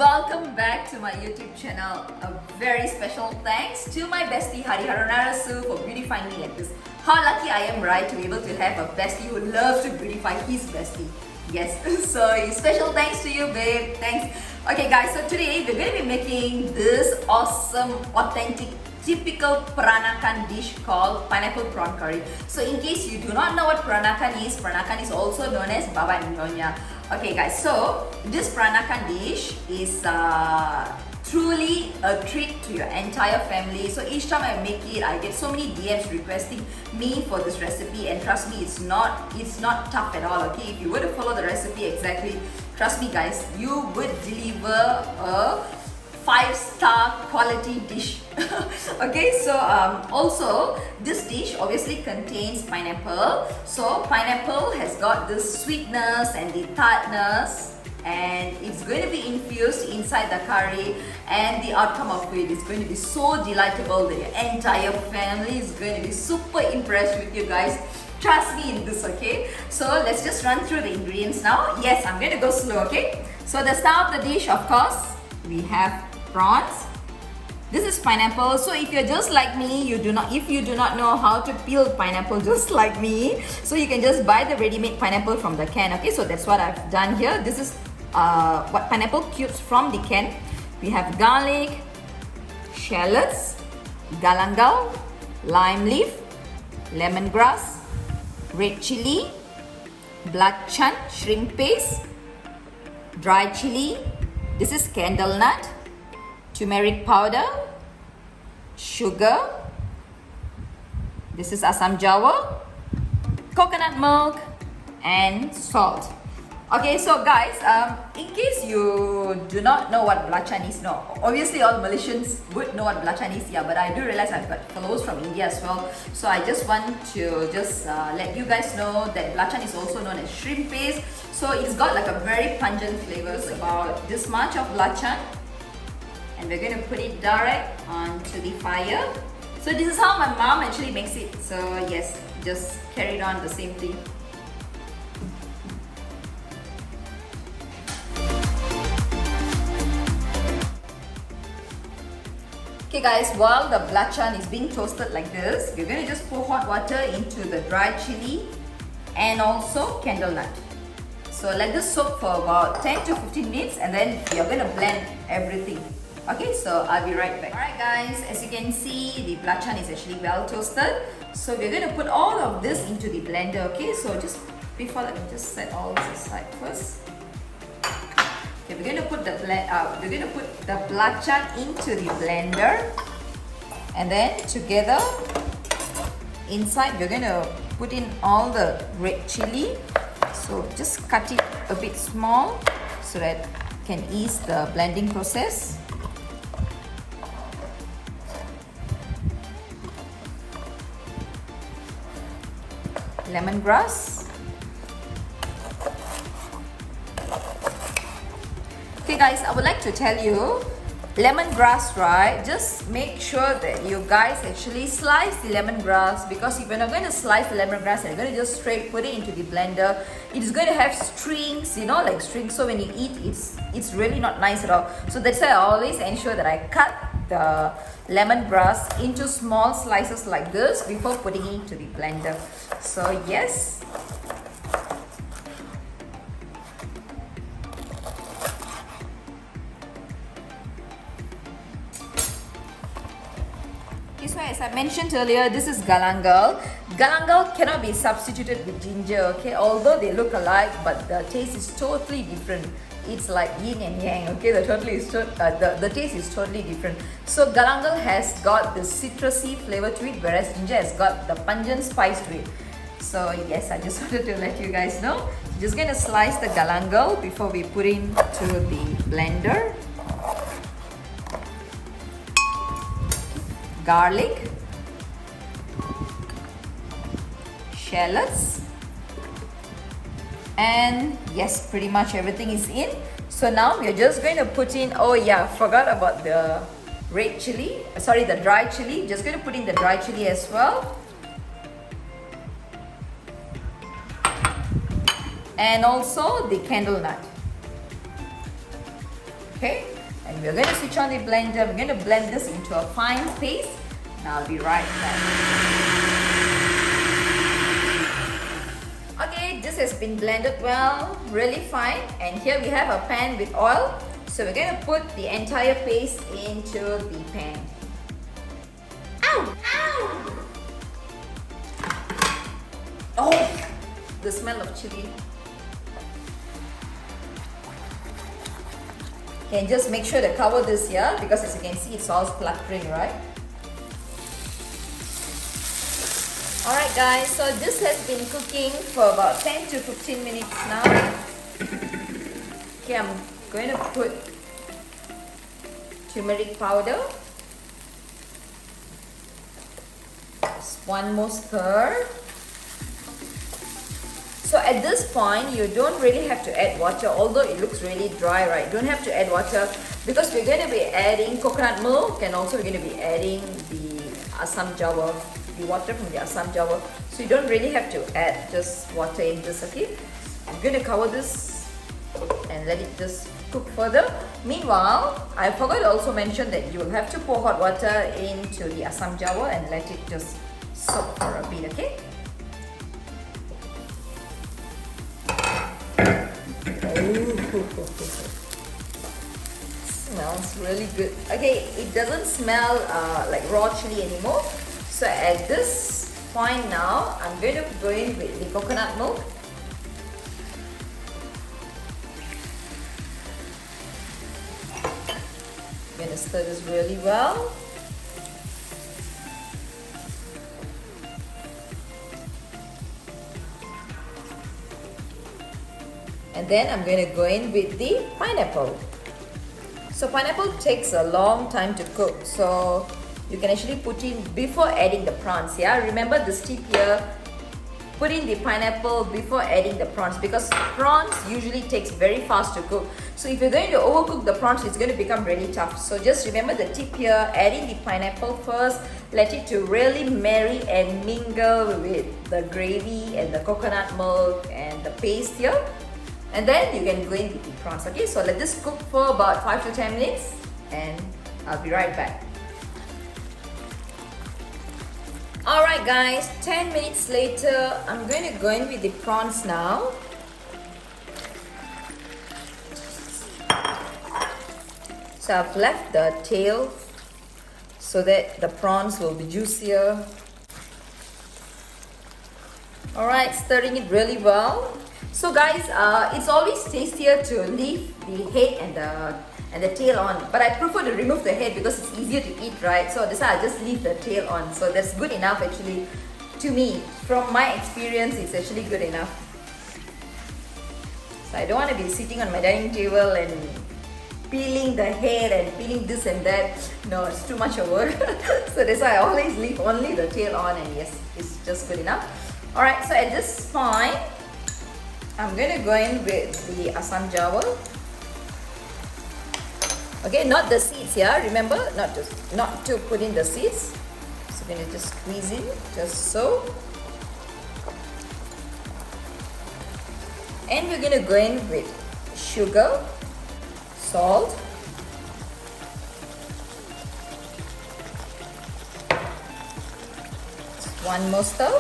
welcome back to my YouTube channel. A very special thanks to my bestie Hari Harunarasu for beautifying me like this. How lucky I am, right, to be able to have a bestie who loves to beautify his bestie. Yes, so special thanks to you, babe. Thanks. Okay guys, so today we're going to be making this awesome, authentic, typical Peranakan dish called Pineapple Prawn Curry. So in case you do not know what Peranakan is also known as Baba and Nyonya. Okay guys, so this Peranakan dish is truly a treat to your entire family. So each time I make it, I get so many DMs requesting me for this recipe, and trust me, it's not tough at all. Okay, if you were to follow the recipe exactly, trust me guys, you would deliver a 5-star quality dish. Okay, so also this dish obviously contains pineapple. So pineapple has got this sweetness and the tartness, and it's going to be infused inside the curry, and the outcome of it is going to be so delightful that your entire family is going to be super impressed with you guys. Trust me in this, okay? So let's just run through the ingredients now. Yes, I'm going to go slow, okay? So the star of the dish, of course, we have prawns. This is pineapple. So if you're just like me, if you do not know how to peel pineapple just like me, so you can just buy the ready-made pineapple from the can. Okay, so that's what I've done here. This is what pineapple cubes from the can. We have garlic, shallots, galangal, lime leaf, lemongrass, red chilli, belacan shrimp paste, dry chilli. This is candlenut, turmeric powder, sugar, this is Assam Jawa, coconut milk, and salt. Okay, so guys, in case you do not know what belacan is, no, obviously all Malaysians would know what belacan is, yeah, but I do realize I've got followers from India as well, so I just want to let you guys know that belacan is also known as shrimp paste. So it's got like a very pungent flavour. It's about this much of belacan, and we're going to put it direct onto the fire. So this is how my mom actually makes it, so yes, just carry it on the same thing. Okay guys, while the belacan is being toasted like this, we're going to just pour hot water into the dry chilli and also candlenut. So let this soak for about 10 to 15 minutes, and then you're going to blend everything. Okay, so I'll be right back. Alright guys, as you can see, the belacan is actually well toasted. So we're going to put all of this into the blender. Okay, so just before that, just set all this aside first. Okay, we're going to put the belacan into the blender, and then together inside we're going to put in all the red chilli. So just cut it a bit small so that can ease the blending process. Lemongrass. Okay guys, I would like to tell you, lemongrass, right, just make sure that you guys actually slice the lemongrass, because if you're not going to slice the lemongrass and you're going to just straight put it into the blender, it is going to have strings, you know, like strings, so when you eat, it's really not nice at all. So that's why I always ensure that I cut the lemongrass into small slices like this before putting it into the blender. So yes. Okay, so as I mentioned earlier, this is galangal. Galangal cannot be substituted with ginger, okay? Although they look alike, but the taste is totally different. It's like yin and yang, okay? The taste is totally different. So galangal has got the citrusy flavor to it, whereas ginger has got the pungent spice to it. So yes, I just wanted to let you guys know. Just gonna slice the galangal before we put into the blender. Garlic, shallots, and yes, pretty much everything is in. So now we're just going to put in, oh yeah, forgot about the red chili, sorry, the dry chili. Just going to put in the dry chili as well, and also the candlenut. Okay, And we're going to switch on the blender. We're going to blend this into a fine paste. And I'll be right back. Okay, this has been blended well, really fine. And here we have a pan with oil. So we're going to put the entire paste into the pan. Ow! Ow! Oh, the smell of chili. And just make sure to cover this here because as you can see it's all spluttering, right? Alright guys, so this has been cooking for about 10 to 15 minutes now. Okay, I'm going to put turmeric powder. Just one more stir. So at this point, you don't really have to add water, although it looks really dry, right? You don't have to add water because we're going to be adding coconut milk and also we're going to be adding the Assam Jawa, the water from the Assam Jawa. So you don't really have to add just water in this, okay? I'm going to cover this and let it just cook further. Meanwhile, I forgot to also mention that you will have to pour hot water into the Assam Jawa and let it just soak for a bit, okay? Smells really good. Okay, it doesn't smell like raw chili anymore. So at this point now, I'm going to go in with the coconut milk. I'm going to stir this really well. And then I'm going to go in with the pineapple. So pineapple takes a long time to cook. So you can actually put in before adding the prawns. Yeah, remember this tip here. Put in the pineapple before adding the prawns because prawns usually takes very fast to cook. So if you're going to overcook the prawns, it's going to become really tough. So just remember the tip here, adding the pineapple first. Let it to really marry and mingle with the gravy and the coconut milk and the paste here. And then you can go in with the prawns, okay? So let this cook for about 5 to 10 minutes and I'll be right back. Alright guys, 10 minutes later, I'm going to go in with the prawns now. So I've left the tail so that the prawns will be juicier. Alright, stirring it really well. So guys, it's always tastier to leave the head and the tail on, but I prefer to remove the head because it's easier to eat, right? So that's why I just leave the tail on. So that's good enough actually to me. From my experience, it's actually good enough. So I don't want to be sitting on my dining table and peeling the head and peeling this and that. No, it's too much of work. So that's why I always leave only the tail on, and yes, it's just good enough. Alright, so at this point, I'm going to go in with the Assam Jawa. Okay, not the seeds here. Remember, not to put in the seeds. So we're going to just squeeze in, just so. And we're going to go in with sugar, salt, one more stir.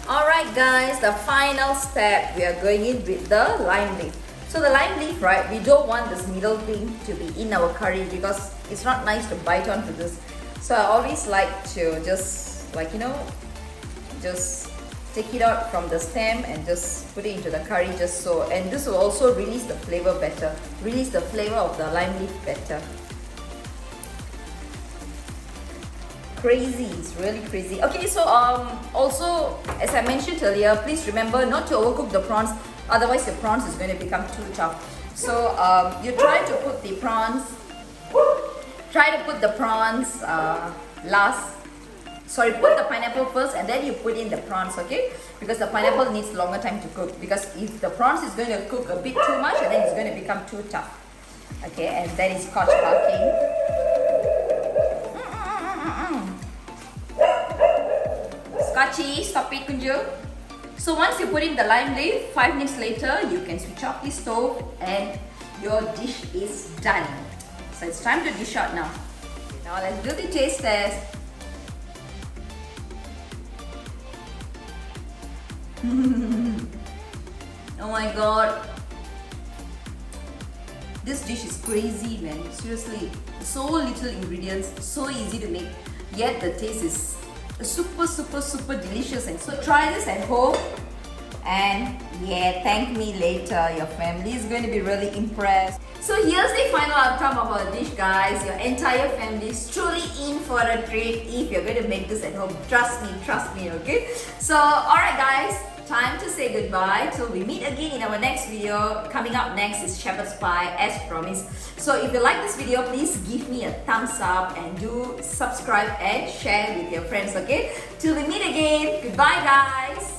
Alright guys, the final step, we are going in with the lime leaf. So the lime leaf, right, we don't want this middle thing to be in our curry because it's not nice to bite onto this. So I always like to just, like, you know, just take it out from the stem and just put it into the curry just so. And this will also release the flavor better, release the flavor of the lime leaf better. Crazy, it's really crazy. Okay, so also, as I mentioned earlier, please remember not to overcook the prawns, otherwise your prawns is going to become too tough. So you try to put the prawns last. Sorry, put the pineapple first and then you put in the prawns, okay? Because the pineapple needs longer time to cook. Because if the prawns is going to cook a bit too much, and then it's going to become too tough. Okay, and that is scotch barking. Kachi, stop it, Kunju. So once you put in the lime leaf, 5 minutes later, you can switch off the stove and your dish is done. So it's time to dish out now. Okay, now let's do the taste test. Oh my god. This dish is crazy, man. Seriously. So little ingredients, so easy to make. Yet the taste is super delicious. And so try this at home. And yeah, thank me later. Your family is going to be really impressed. So here's the final outcome of our dish, guys. Your entire family is truly in for a treat if you're going to make this at home. Trust me, okay? So, alright guys, time to say goodbye till we meet again in our next video. Coming up next is shepherd's pie as promised. So if you like this video, please give me a thumbs up and do subscribe and share with your friends, okay? Till we meet again, goodbye guys!